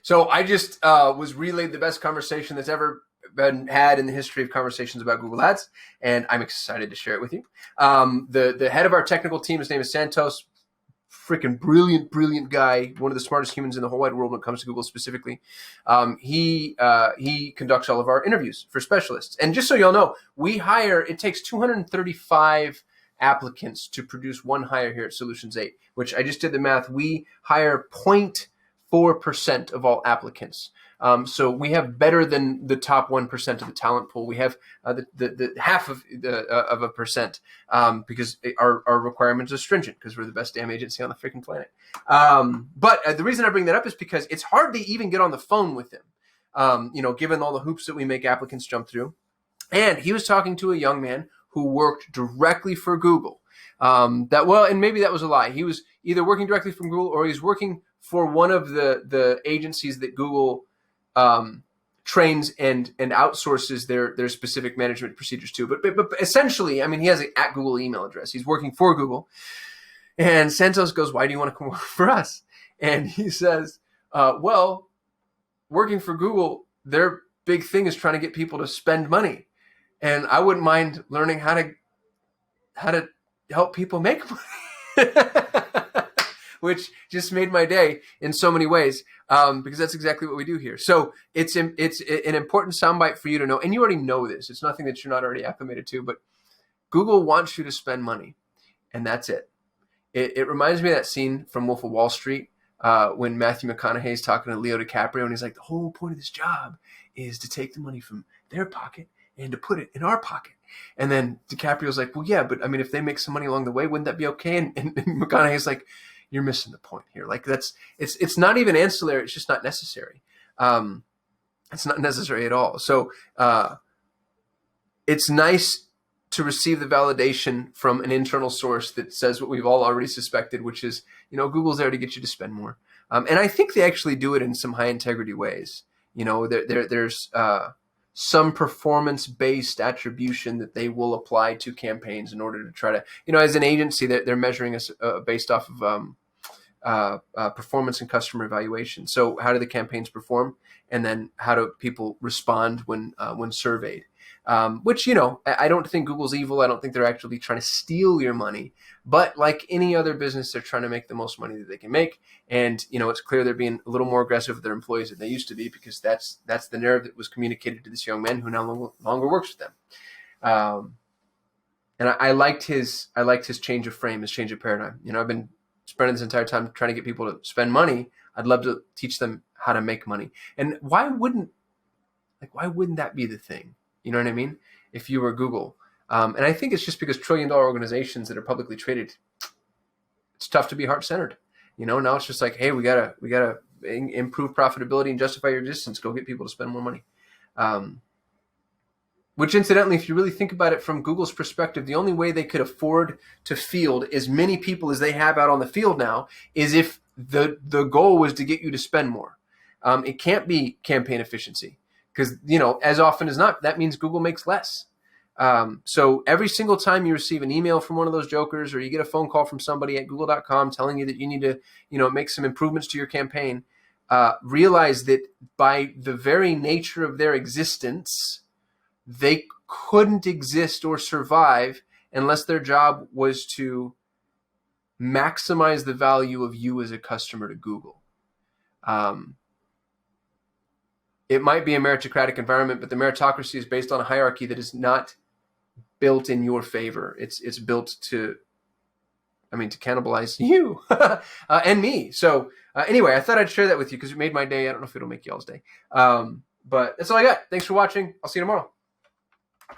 So I just was relayed the best conversation that's ever been had in the history of conversations about Google Ads, and I'm excited to share it with you. The head of our technical team, his name is Santos. Freaking brilliant guy, one of the smartest humans in the whole wide world when it comes to Google specifically. He conducts all of our interviews for specialists. And just so y'all know, it takes 235 applicants to produce one hire here at Solutions 8, which I just did the math. We hire 0.4% of all applicants. So we have better than the top 1% of the talent pool. We have the half of a percent because our requirements are stringent because we're the best damn agency on the freaking planet. But the reason I bring that up is because it's hard to even get on the phone with him, given all the hoops that we make applicants jump through. And he was talking to a young man who worked directly for Google. And maybe that was a lie. He was either working directly from Google or he's working for one of the agencies that Google trains and outsources their specific management procedures to. But essentially, I mean, he has an @Google email address. He's working for Google. And Santos goes, "Why do you want to come work for us?" And he says, well, working for Google, their big thing is trying to get people to spend money. And I wouldn't mind learning how to help people make money. Which just made my day in so many ways, because that's exactly what we do here. So it's an important soundbite for you to know, and you already know this. It's nothing that you're not already acclimated to, but Google wants you to spend money, and that's it. It reminds me of that scene from Wolf of Wall Street when Matthew McConaughey is talking to Leo DiCaprio, and he's like, the whole point of this job is to take the money from their pocket and to put it in our pocket. And then DiCaprio's like, well, yeah, but I mean, if they make some money along the way, wouldn't that be okay? And McConaughey's like, you're missing the point here. Like it's not even ancillary. It's just not necessary. It's not necessary at all. So it's nice to receive the validation from an internal source that says what we've all already suspected, which is, Google's there to get you to spend more. And I think they actually do it in some high integrity ways. There's some performance-based attribution that they will apply to campaigns in order to try to, as an agency, they're measuring us based off of performance and customer evaluation. So how do the campaigns perform? And then how do people respond when surveyed? Which, I don't think Google's evil. I don't think they're actually trying to steal your money. But like any other business, they're trying to make the most money that they can make. And, it's clear they're being a little more aggressive with their employees than they used to be, because that's the narrative that was communicated to this young man who no longer works with them. And I liked his change of frame, his change of paradigm. I've been spending this entire time trying to get people to spend money. I'd love to teach them how to make money. And why wouldn't that be the thing? You know what I mean? If you were Google. And I think it's just because trillion-dollar organizations that are publicly traded, it's tough to be heart-centered. Now it's just like, hey, we gotta improve profitability and justify your existence. Go get people to spend more money. Which incidentally, if you really think about it from Google's perspective, the only way they could afford to field as many people as they have out on the field now is if the goal was to get you to spend more. It can't be campaign efficiency. Because, as often as not, that means Google makes less. So every single time you receive an email from one of those jokers, or you get a phone call from somebody at google.com telling you that you need to, make some improvements to your campaign, realize that by the very nature of their existence, they couldn't exist or survive unless their job was to maximize the value of you as a customer to Google. It might be a meritocratic environment, but the meritocracy is based on a hierarchy that is not built in your favor. It's built to cannibalize you and me. So anyway, I thought I'd share that with you because it made my day. I don't know if it'll make y'all's day. But that's all I got. Thanks for watching. I'll see you tomorrow.